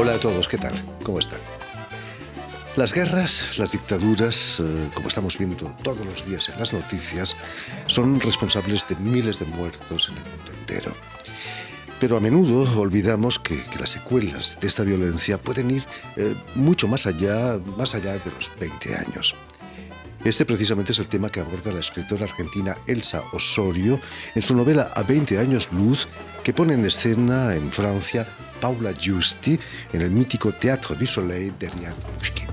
Hola a todos, ¿qué tal? ¿Cómo están? Las guerras, las dictaduras, como estamos viendo todos los días en las noticias, son responsables de miles de muertos en el mundo entero. Pero a menudo olvidamos que las secuelas de esta violencia pueden ir mucho más allá de los 20 años. Este precisamente es el tema que aborda la escritora argentina Elsa Osorio en su novela A 20 años luz, que pone en escena en Francia Paula Giusti en el mítico Théâtre du Soleil de Ryan Pushkin.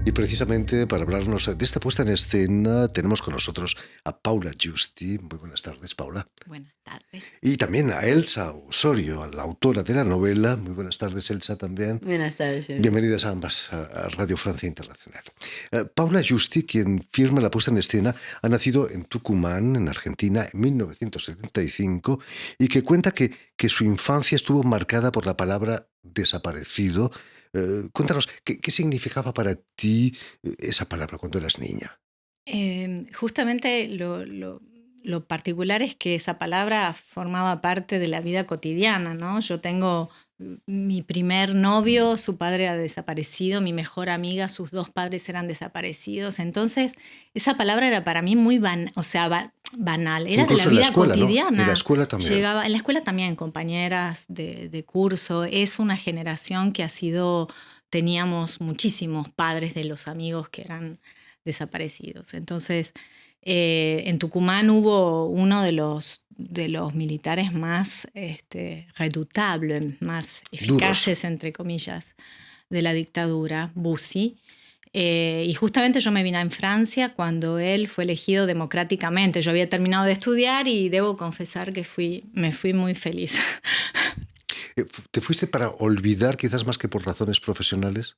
Y precisamente para hablarnos de esta puesta en escena tenemos con nosotros a Paula Giusti. Muy buenas tardes, Paula. Buenas tardes. Y también a Elsa Osorio, a la autora de la novela. Muy buenas tardes, Elsa, también. Buenas tardes, Jordi. Bienvenidas a ambas a Radio Francia Internacional. Paula Giusti, quien firma la puesta en escena, ha nacido en Tucumán, en Argentina, en 1975, y que cuenta que su infancia estuvo marcada por la palabra desaparecido. Cuéntanos, ¿qué significaba para ti esa palabra cuando eras niña? Justamente lo particular es que esa palabra formaba parte de la vida cotidiana, ¿no? Yo tengo mi primer novio, su padre ha desaparecido, mi mejor amiga, sus dos padres eran desaparecidos. Entonces, esa palabra era para mí muy banal, era Incluso de la vida en la escuela, cotidiana. ¿no? En la escuela también. En la escuela también, compañeras de curso. Es una generación que teníamos muchísimos padres de los amigos que eran desaparecidos. Entonces, en Tucumán hubo uno de los militares más redoutables, más eficaces, Duros. entre comillas, de la dictadura, Bussi. Y justamente yo me vine en Francia cuando él fue elegido democráticamente. Yo había terminado de estudiar y debo confesar que me fui muy feliz. ¿Te fuiste para olvidar quizás más que por razones profesionales?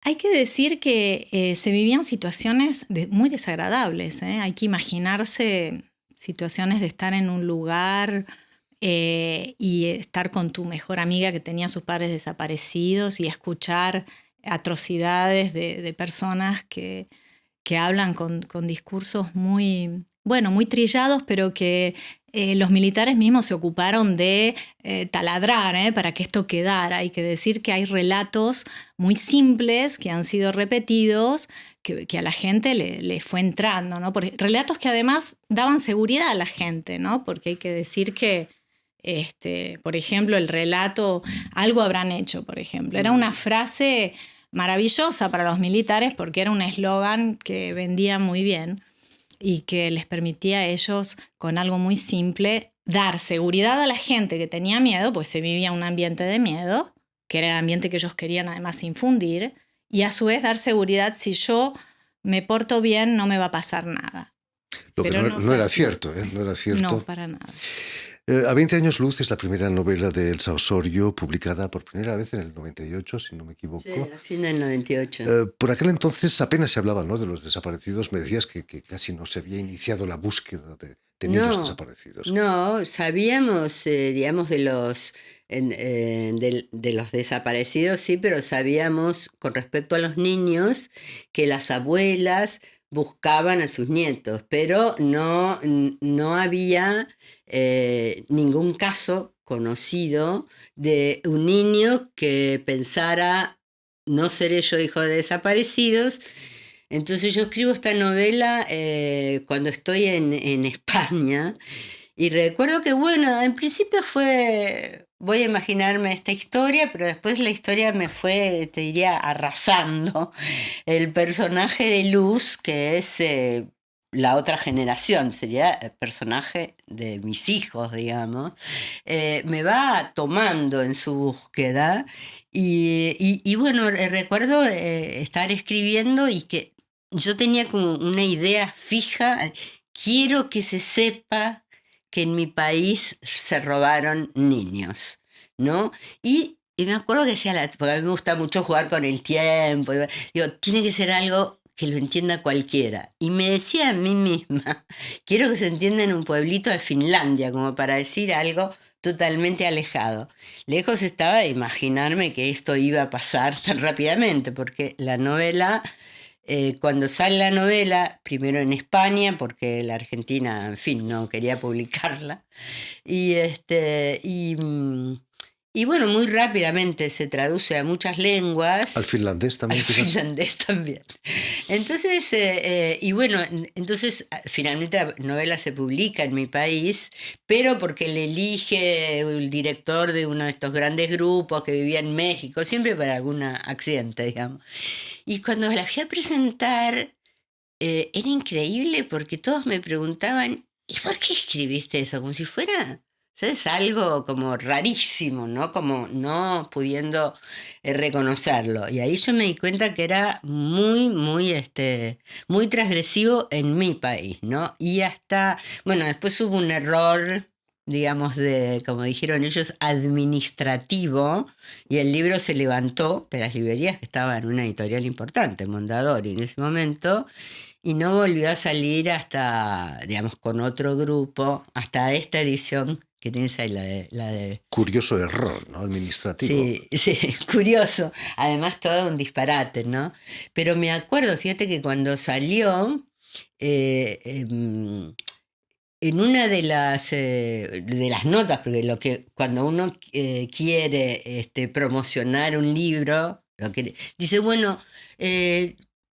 Hay que decir que se vivían situaciones muy desagradables. Hay que imaginarse situaciones de estar en un lugar y estar con tu mejor amiga que tenía a sus padres desaparecidos y escuchar atrocidades de personas que hablan con discursos muy trillados, pero que los militares mismos se ocuparon de taladrar para que esto quedara. Hay que decir que hay relatos muy simples que han sido repetidos, que a la gente le fue entrando, ¿no? Relatos que además daban seguridad a la gente, ¿no? Porque hay que decir que, por ejemplo, el relato, algo habrán hecho, por ejemplo. Era una frase maravillosa para los militares porque era un eslogan que vendía muy bien y que les permitía a ellos, con algo muy simple, dar seguridad a la gente que tenía miedo, pues se vivía un ambiente de miedo, que era el ambiente que ellos querían además infundir, y a su vez dar seguridad: si yo me porto bien no me va a pasar nada. Lo que Pero no era cierto, ¿eh? No era cierto. No, para nada. A 20 años luz es la primera novela de Elsa Osorio, publicada por primera vez en el 98, si no me equivoco. Sí, a fin del 98. Por aquel entonces apenas se hablaba, ¿no?, de los desaparecidos. Me decías que casi no se había iniciado la búsqueda de niños desaparecidos. No, sabíamos, digamos, de los desaparecidos, sí, pero sabíamos con respecto a los niños que las abuelas buscaban a sus nietos, pero no había ningún caso conocido de un niño que pensara: no seré yo hijo de desaparecidos. Entonces yo escribo esta novela cuando estoy en España, y recuerdo que, bueno, en principio voy a imaginarme esta historia, pero después la historia me fue, te diría, arrasando. El personaje de Luz, que es la otra generación, sería el personaje de mis hijos, digamos, me va tomando en su búsqueda y bueno, recuerdo estar escribiendo y que yo tenía como una idea fija, quiero que se sepa que en mi país se robaron niños, ¿no? Y me acuerdo que decía, porque a mí me gusta mucho jugar con el tiempo, digo, tiene que ser algo que lo entienda cualquiera. Y me decía a mí misma, quiero que se entienda en un pueblito de Finlandia, como para decir algo totalmente alejado. Lejos estaba de imaginarme que esto iba a pasar tan rápidamente, porque la novela, cuando sale la novela, primero en España, porque la Argentina, en fin, no quería publicarla, y, y bueno, muy rápidamente se traduce a muchas Al lenguas, finlandés al también, quizás. finlandés también. Entonces, y bueno, entonces finalmente la novela se publica en mi país, pero porque le elige el director de uno de estos grandes grupos que vivía en México, siempre para algún accidente, digamos. Y cuando la fui a presentar, era increíble porque todos me preguntaban, ¿y por qué escribiste eso? Como si fuera, ¿sabes? Algo como rarísimo, ¿no? Como no pudiendo reconocerlo. Y ahí yo me di cuenta que era muy transgresivo en mi país, ¿no? Y hasta, bueno, después hubo un error, digamos, de, como dijeron ellos, administrativo, y el libro se levantó de las librerías que estaba en una editorial importante, Mondadori, en ese momento, y no volvió a salir hasta, digamos, con otro grupo, hasta esta edición que tienes ahí, la de. Curioso error, ¿no? Administrativo. Sí, sí, curioso. Además, todo un disparate, ¿no? Pero me acuerdo, fíjate que cuando salió, eh, em, en una de las notas, porque cuando uno quiere promocionar un libro, dice, bueno,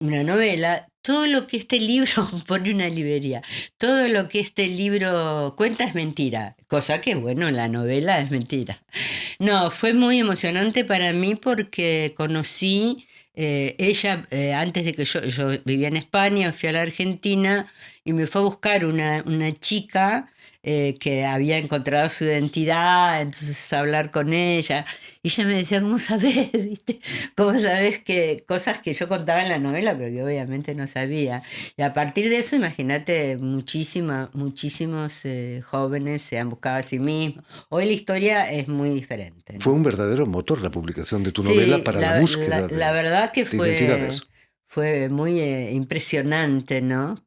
una novela, todo lo que este libro pone una librería, todo lo que este libro cuenta es mentira, cosa que, bueno, la novela es mentira. No, fue muy emocionante para mí porque conocí, ella, antes de que yo vivía en España, fui a la Argentina y me fue a buscar una chica que había encontrado su identidad, entonces hablar con ella. Y ella me decía, ¿cómo sabés? ¿Viste? ¿Cómo sabés que cosas que yo contaba en la novela, pero que obviamente no sabía? Y a partir de eso, imagínate, muchísimos jóvenes se han buscado a sí mismos. Hoy la historia es muy diferente, Fue un ¿no? verdadero motor la publicación de tu novela Sí, para la la, búsqueda la- la verdad que de identidades. fue muy impresionante, ¿no?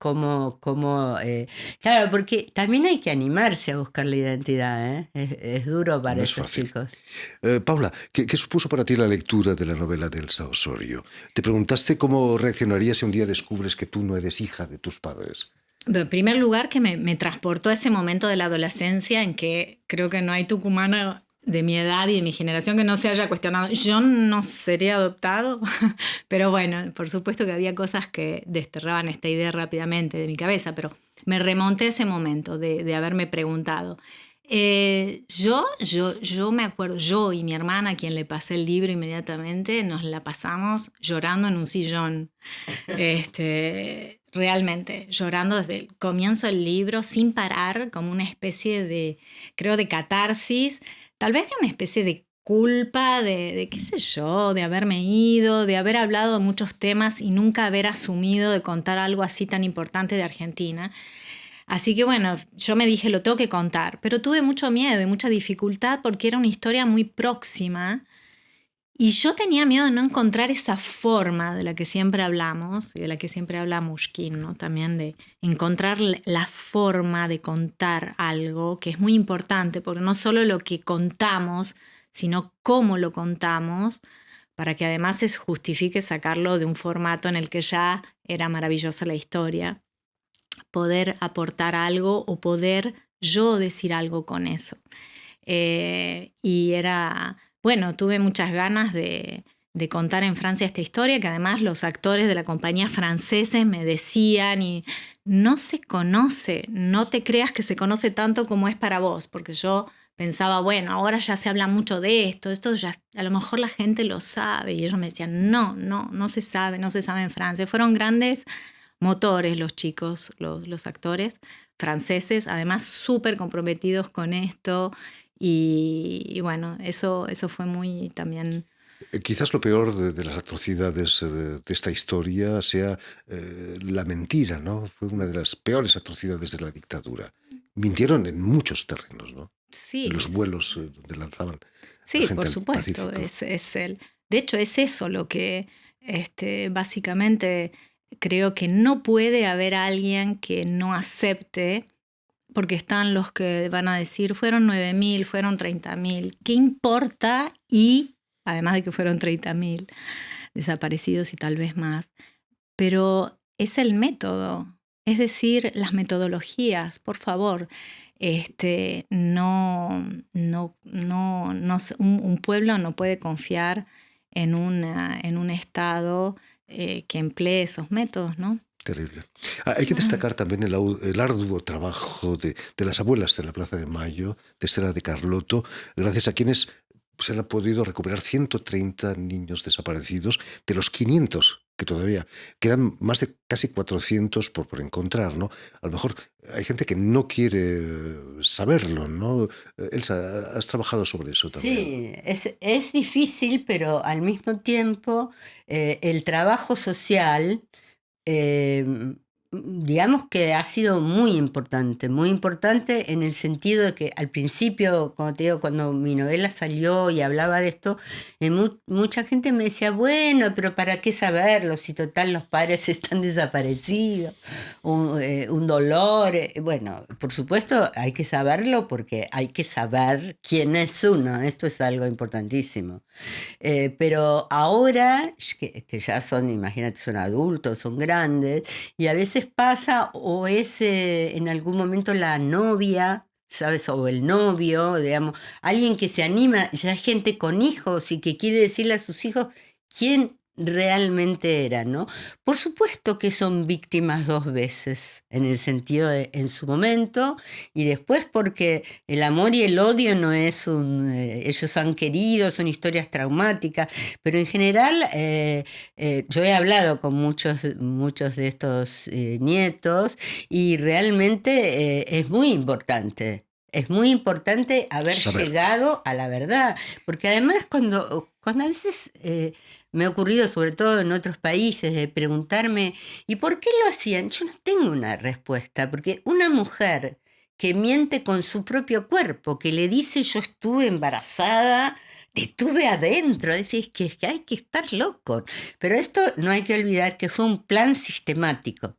Claro, porque también hay que animarse a buscar la identidad, ¿eh? Es duro No para es estos fácil. chicos. Paula, ¿qué supuso para ti la lectura de la novela de Elsa Osorio? ¿Te preguntaste cómo reaccionarías si un día descubres que tú no eres hija de tus padres? En primer lugar, que me transportó a ese momento de la adolescencia en que creo que no hay tucumano de mi edad y de mi generación que no se haya cuestionado. Yo no sería adoptado, pero bueno, por supuesto que había cosas que desterraban esta idea rápidamente de mi cabeza, pero me remonté a ese momento de haberme preguntado. Yo me acuerdo, yo y mi hermana, a quien le pasé el libro inmediatamente, nos la pasamos llorando en un sillón. Realmente, llorando desde el comienzo del libro, sin parar, como una especie de, creo, de catarsis, tal vez de una especie de culpa, de qué sé yo, de haberme ido, de haber hablado de muchos temas y nunca haber asumido de contar algo así tan importante de Argentina. Así que bueno, yo me dije, lo tengo que contar, pero tuve mucho miedo y mucha dificultad porque era una historia muy próxima y yo tenía miedo de no encontrar esa forma de la que siempre hablamos y de la que siempre habla Mushkin, ¿no? También de encontrar la forma de contar algo que es muy importante, porque no solo lo que contamos, sino cómo lo contamos, para que además se justifique sacarlo de un formato en el que ya era maravillosa la historia. Poder aportar algo o poder yo decir algo con eso. Y era, bueno, tuve muchas ganas de contar en Francia esta historia, que además los actores de la compañía franceses me decían, y no se conoce, no te creas que se conoce tanto como es para vos, porque yo pensaba, bueno, ahora ya se habla mucho de esto ya a lo mejor la gente lo sabe, y ellos me decían, no se sabe en Francia. Fueron grandes motores los chicos, los actores franceses, además súper comprometidos con esto. Y bueno, eso fue muy también... Quizás lo peor de las atrocidades de esta historia sea la mentira, ¿no? Fue una de las peores atrocidades de la dictadura. Mintieron en muchos terrenos, ¿no? Sí, En los vuelos donde lanzaban la sí, gente por al supuesto. Pacífico. De hecho, es eso lo que básicamente creo que no puede haber alguien que no acepte, porque están los que van a decir, fueron 9.000, fueron 30.000. ¿Qué importa? Y además de que fueron 30.000 desaparecidos y tal vez más. Pero es el método, es decir, las metodologías, por favor. Un pueblo no puede confiar en un Estado que emplee esos métodos, ¿no? Terrible. Hay que destacar también el arduo trabajo de las abuelas de la Plaza de Mayo, de Estela de Carlotto, gracias a quienes se han podido recuperar 130 niños desaparecidos de los 500 que todavía quedan, más de casi 400 por encontrar, ¿no? A lo mejor hay gente que no quiere saberlo, ¿no? Elsa, has trabajado sobre eso también. Sí, es difícil, pero al mismo tiempo el trabajo social, eh, digamos que ha sido muy importante en el sentido de que al principio, como te digo, cuando mi novela salió y hablaba de esto, mucha gente me decía, bueno, pero ¿para qué saberlo si total los padres están desaparecidos? Un dolor. Bueno, por supuesto hay que saberlo porque hay que saber quién es uno, esto es algo importantísimo. Pero ahora, que ya son, imagínate, son adultos, son grandes, y a veces pasa o es en algún momento la novia, ¿sabes? O el novio, digamos, alguien que se anima, ya hay gente con hijos y que quiere decirle a sus hijos quién realmente era, ¿no? Por supuesto que son víctimas dos veces, en el sentido de en su momento y después porque el amor y el odio no es ellos han querido, son historias traumáticas, pero en general yo he hablado con muchos de estos nietos y realmente es muy importante. Es muy importante haber Saber. llegado a la verdad, porque además cuando a veces me ha ocurrido, sobre todo en otros países, de preguntarme, ¿y por qué lo hacían? Yo no tengo una respuesta, porque una mujer que miente con su propio cuerpo, que le dice yo estuve embarazada, estuve adentro, es que hay que estar loco. Pero esto no hay que olvidar que fue un plan sistemático.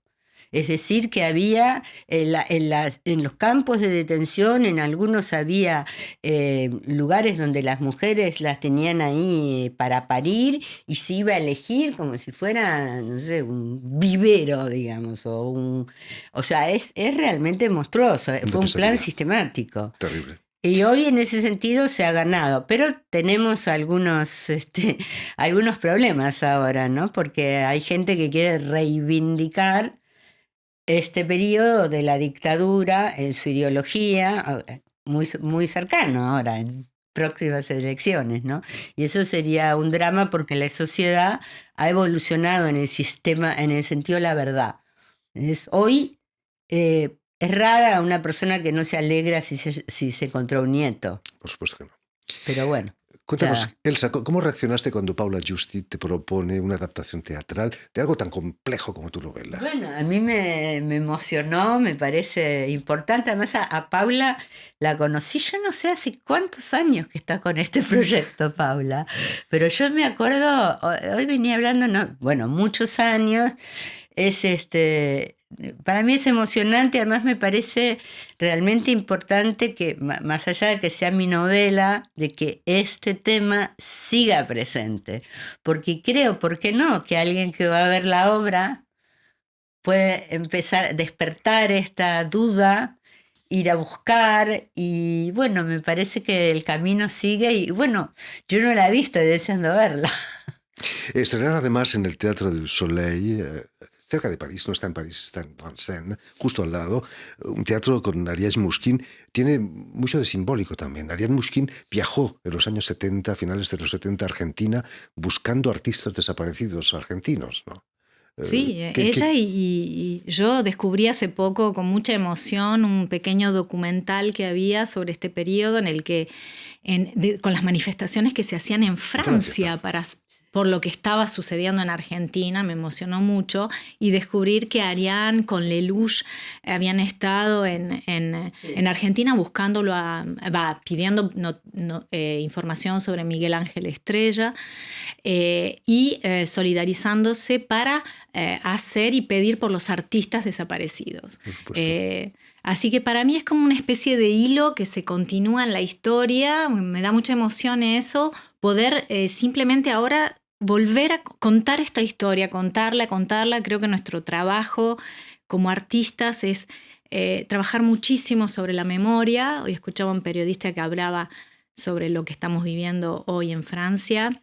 Es decir, que había en los campos de detención, en algunos había lugares donde las mujeres las tenían ahí para parir y se iba a elegir como si fuera, no sé, un vivero, digamos, o sea, es realmente monstruoso, Una fue un plan pesadilla. sistemático. Terrible. Y hoy en ese sentido se ha ganado, pero tenemos algunos problemas ahora, ¿no? Porque hay gente que quiere reivindicar este periodo de la dictadura en su ideología, muy cercano ahora, en próximas elecciones, ¿no? Y eso sería un drama porque la sociedad ha evolucionado en el sistema, en el sentido de la verdad. Hoy es rara una persona que no se alegra si se encontró un nieto, Por supuesto que no. pero bueno. Cuéntanos, Ya. Elsa, ¿cómo reaccionaste cuando Paula Giusti te propone una adaptación teatral de algo tan complejo como tu novela? Bueno, a mí me emocionó, me parece importante. Además, a Paula la conocí, yo no sé hace cuántos años que está con este proyecto, Paula, pero yo me acuerdo, hoy venía hablando, no, bueno, muchos años, para mí es emocionante, además me parece realmente importante que, más allá de que sea mi novela, de que este tema siga presente, porque creo, ¿por qué no?, que alguien que va a ver la obra puede empezar a despertar esta duda, ir a buscar y bueno, me parece que el camino sigue y bueno, yo no la he visto y deseando verla. Estrenar además en el Teatro del Soleil, cerca de París, no está en París, está en Vincennes, justo al lado, un teatro con Ariadne Mouchkine, tiene mucho de simbólico también. Ariadne Mouchkine viajó en los años 70, finales de los 70 a Argentina, buscando artistas desaparecidos argentinos, ¿no? Sí, ella y yo descubrí hace poco con mucha emoción un pequeño documental que había sobre este periodo en el que, con las manifestaciones que se hacían en Francia por lo que estaba sucediendo en Argentina, me emocionó mucho, y descubrir que Ariane con Lelouch habían estado en Argentina buscándolo, pidiendo información sobre Miguel Ángel Estrella y solidarizándose para hacer y pedir por los artistas desaparecidos. Así que para mí es como una especie de hilo que se continúa en la historia. Me da mucha emoción eso, poder simplemente ahora volver a contar esta historia, contarla. Creo que nuestro trabajo como artistas es trabajar muchísimo sobre la memoria. Hoy escuchaba a un periodista que hablaba sobre lo que estamos viviendo hoy en Francia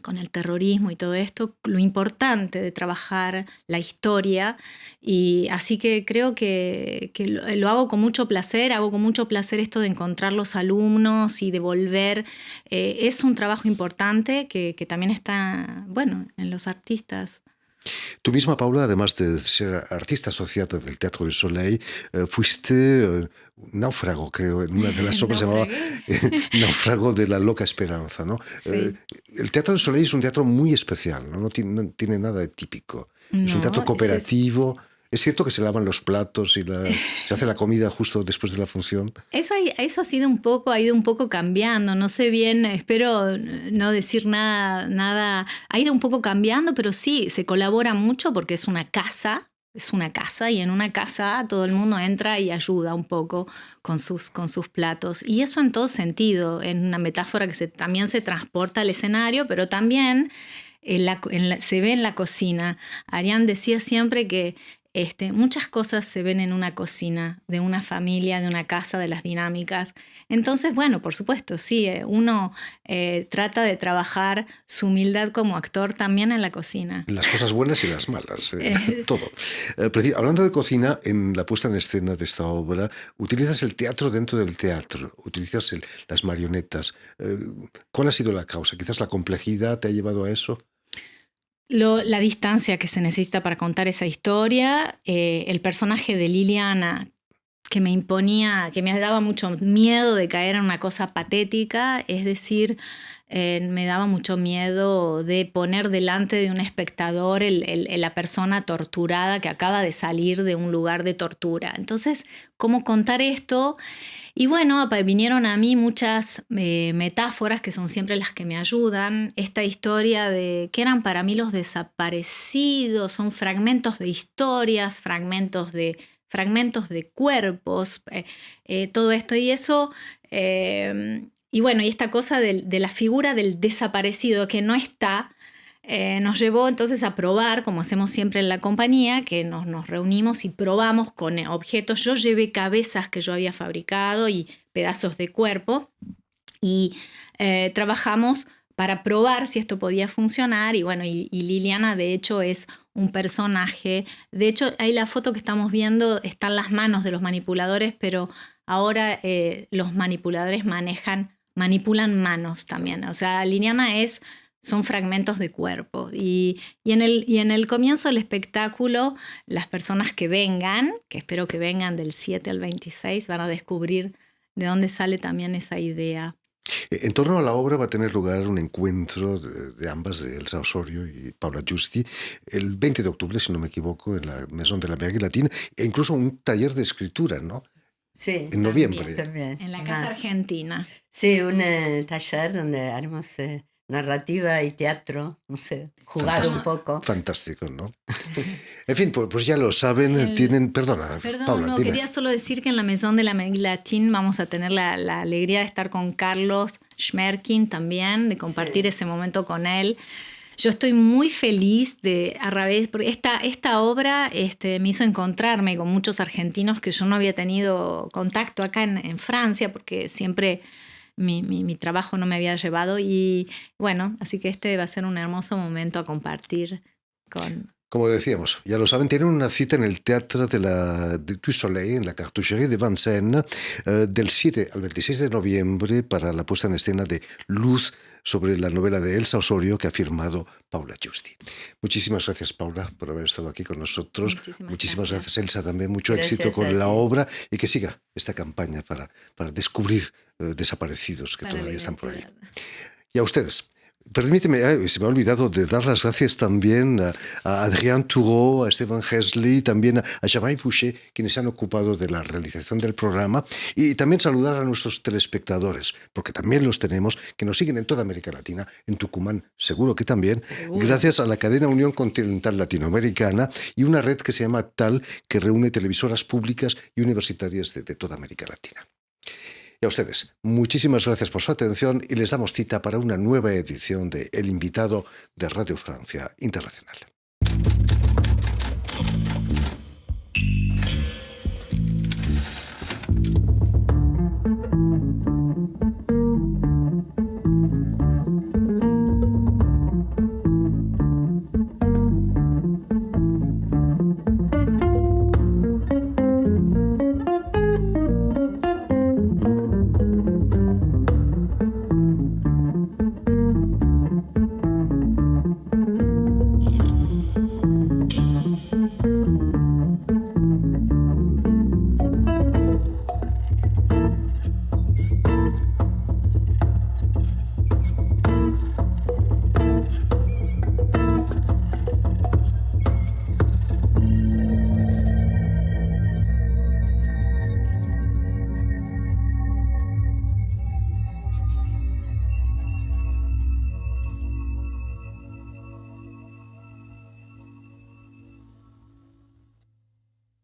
con el terrorismo y todo esto, lo importante de trabajar la historia, y así que creo que lo hago con mucho placer, esto de encontrar los alumnos y de volver. Es un trabajo importante que también está, bueno, en los artistas. Tú misma, Paula, además de ser artista asociada del Teatro del Soleil, fuiste náufrago, creo, en una de las obras se llamaba Náufrago de la loca esperanza, ¿no? Sí. El Teatro del Soleil es un teatro muy especial, ¿no? No tiene nada de típico. Es un No, teatro cooperativo. Es cierto que se lavan los platos y se hace la comida justo después de la función. Eso ha ido un poco cambiando, no sé bien, espero no decir nada, ha ido un poco cambiando, pero sí, se colabora mucho porque es una casa, y en una casa todo el mundo entra y ayuda un poco con sus platos. Y eso en todo sentido, en una metáfora que también se transporta al escenario, pero también se ve en la cocina. Ariane decía siempre que muchas cosas se ven en una cocina, de una familia, de una casa, de las dinámicas. Entonces, bueno, por supuesto, sí, uno trata de trabajar su humildad como actor también en la cocina. Las cosas buenas y las malas, todo. Hablando de cocina, en la puesta en escena de esta obra, utilizas el teatro dentro del teatro, utilizas las marionetas. ¿Cuál ha sido la causa? ¿Quizás la complejidad te ha llevado a eso? La distancia que se necesita para contar esa historia, el personaje de Liliana que me daba mucho miedo de caer en una cosa patética, es decir, me daba mucho miedo de poner delante de un espectador la persona torturada que acaba de salir de un lugar de tortura. Entonces, ¿cómo contar esto? Y bueno, vinieron a mí muchas metáforas que son siempre las que me ayudan. Esta historia de que eran para mí los desaparecidos, son fragmentos de historias, fragmentos de cuerpos, todo esto y eso. Y bueno, y esta cosa de la figura del desaparecido que no está, nos llevó entonces a probar, como hacemos siempre en la compañía, que nos reunimos y probamos con objetos. Yo llevé cabezas que yo había fabricado y pedazos de cuerpo y trabajamos para probar si esto podía funcionar. Y bueno, y Liliana de hecho es un personaje. De hecho, ahí la foto que estamos viendo están las manos de los manipuladores, pero ahora los manipuladores manipulan manos también. O sea, Liliana son fragmentos de cuerpo. Y en el comienzo del espectáculo, las personas que vengan, que espero que vengan del 7 al 26, van a descubrir de dónde sale también esa idea. En torno a la obra va a tener lugar un encuentro de ambas, de Elsa Osorio y Paula Giusti, el 20 de octubre, si no me equivoco, en la Maison de l'Amérique Latine, e incluso un taller de escritura, ¿no? Sí. En noviembre. También. En la Casa Argentina. Sí, un taller donde haremos narrativa y teatro, no sé, jugar Fantástico, un poco. Fantástico, ¿no? En fin, pues ya lo saben, tienen... Perdona, Paula, no, dime. quería solo decir que en la Maison de l'Amérique Latine vamos a tener la alegría de estar con Carlos Schmerkin también, de compartir ese momento con él. Yo estoy muy feliz porque esta obra me hizo encontrarme con muchos argentinos que yo no había tenido contacto acá en Francia, porque siempre mi trabajo no me había llevado. Y bueno, así que va a ser un hermoso momento a compartir con Como decíamos, ya lo saben, tienen una cita en el Teatro du Soleil, en la Cartoucherie de Vincennes, del 7 al 26 de noviembre para la puesta en escena de Luz sobre la novela de Elsa Osorio que ha firmado Paula Giusti. Muchísimas gracias, Paula, por haber estado aquí con nosotros. Muchísimas gracias, Elsa, también. Mucho éxito con la obra y que siga esta campaña para descubrir desaparecidos que todavía están por ahí. Y a ustedes. Permíteme, se me ha olvidado de dar las gracias también a Adrián Turó, a Esteban Hesley, también a Jamaï Boucher, quienes se han ocupado de la realización del programa, y también saludar a nuestros telespectadores, porque también los tenemos, que nos siguen en toda América Latina, en Tucumán seguro que también, gracias a la cadena Unión Continental Latinoamericana y una red que se llama TAL, que reúne televisoras públicas y universitarias de toda América Latina. Y a ustedes, muchísimas gracias por su atención y les damos cita para una nueva edición de El Invitado de Radio Francia Internacional.